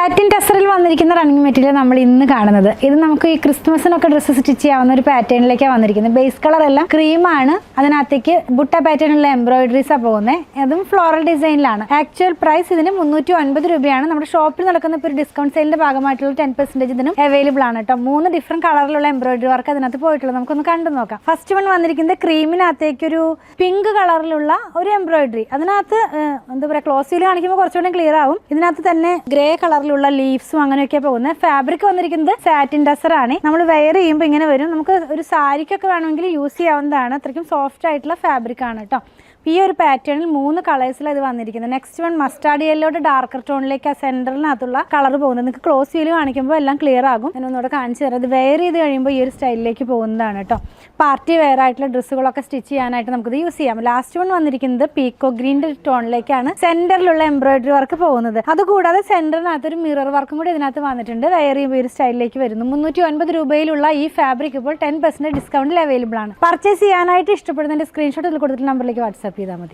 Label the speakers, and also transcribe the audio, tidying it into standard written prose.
Speaker 1: Satin ടെസറിൽ വന്നിരിക്കുന്ന running material നമ്മൾ ഇന്ന് കാണുന്നത്. ഇത് നമുക്ക് ഈ ക്രിസ്മസിനൊക്കെ ഡ്രസ്സ് സ്റ്റിച്ച് ചെയ്യാവുന്ന ഒരു പാറ്റേണിലേക്കാണ് വന്നിരിക്കുന്നത്. ബേസ് കളർ എല്ലാം ക്രീമാണ്, അതിനകത്തേക്ക് ബുട്ട പാറ്റേണിലുള്ള എംബ്രോയിഡറീസാണ് പോകുന്നത്. അതും ഫ്ലോറൽ ഡിസൈനിലാണ്. ആക്ച്വൽ പ്രൈസ് ഇതിന് 350 രൂപയാണ്. നമ്മുടെ ഷോപ്പിൽ നടക്കുന്ന ഇപ്പോൾ ഒരു ഡിസ്കൗണ്ട് സെയിലിന്റെ ഭാഗമായിട്ടുള്ള 10% ഇതിനും അവൈലബിൾ ആണ് കേട്ടോ. 3 ഡിഫറെന്റ് കളറിലുള്ള എംബ്രോയിഡറി വർക്ക് അതിനകത്ത് പോയിട്ടുള്ളത്. നമുക്കൊന്ന് കണ്ടു നോക്കാം. ഫസ്റ്റ് വൺ വന്നിരിക്കുന്നത് ക്രീമിനകത്തേക്ക് ഒരു പിങ്ക് കളറിലുള്ള ഒരു എംബ്രോയിഡറി. അതിനകത്ത് എന്താ പറയുക, ക്ലോസ് വ്യൂ കാണിക്കുമ്പോൾ കുറച്ചുകൂടി ക്ലിയർ ആവും. ഇതിനകത്ത് തന്നെ ഗ്രേ കളറിലുള്ള ലീവ്സും അങ്ങനെയൊക്കെ പോകുന്നത്. ഫാബ്രിക് വന്നിരിക്കുന്നത് സാറ്റിൻ ടെസർ ആണ്. നമ്മൾ വെയർ ചെയ്യുമ്പോൾ ഇങ്ങനെ വരും. നമുക്ക് ഒരു സാരിക്കൊക്കെ വേണമെങ്കിൽ യൂസ് ചെയ്യാവുന്നതാണ്. അത്രയ്ക്കും സോഫ്റ്റ് ആയിട്ടുള്ള ഫാബ്രിക് ആണ് കേട്ടോ. ഈ ഒരു പാറ്റേണിൽ 3 കളേഴ്സിലാണ് ഇത് വന്നിരിക്കുന്നത്. നെക്സ്റ്റ് വൺ മസ്റ്റാർഡ് യെല്ലോയുടെ ഡാർക്കർ ടോണിലേക്ക് ആ സെന്ററിനകത്തുള്ള കളർ പോകുന്നത്. നിങ്ങൾക്ക് ക്ലോസ് വ്യൂ കാണിക്കുമ്പോൾ എല്ലാം ക്ലിയർ ആകും. ഞാൻ ഒന്നുകൂടെ കാണിച്ചു തരാം. ഇത് വെയർ ചെയ്ത് കഴിയുമ്പോൾ ഈ ഒരു സ്റ്റൈലിലേക്ക് പോകുന്നതാണ് കേട്ടോ. പാർട്ടി വെയർ ആയിട്ടുള്ള ഡ്രസ്സുകളൊക്കെ സ്റ്റിച്ച് ചെയ്യാനായിട്ട് നമുക്കിത് യൂസ് ചെയ്യാം. ലാസ്റ്റ് വൺ വന്നിരിക്കുന്നത് പീക്കോ ഗ്രീൻ്റെ ടോണിലേക്കാണ് സെന്ററിലുള്ള എംബ്രോയിഡറി വർക്ക് പോകുന്നത്. അതുകൂടാതെ സെന്ററിനകത്ത് ഒരു മിറർ വർക്കും കൂടി ഇതിനകത്ത് വന്നിട്ടുണ്ട്. വെയർ ചെയ്യുമ്പോൾ ഈ ഒരു സ്റ്റൈലിലേക്ക് വരുന്നു. 350 രൂപയിലുള്ള ഈ ഫാബ്രിക് ഇപ്പോൾ 10% ഡിസ്കൗണ്ടിൽ അവൈലബിൾ ആണ്. പർച്ചേസ് ചെയ്യാനായിട്ട് ഇഷ്ടപ്പെടുന്നതിന്റെ സ്ക്രീൻഷോട്ട് ഇതിൽ കൊടുത്തിട്ടുള്ള നമ്പറിലേക്ക് വാട്സ്ആപ്പ് ചെയ്താൽ മതി.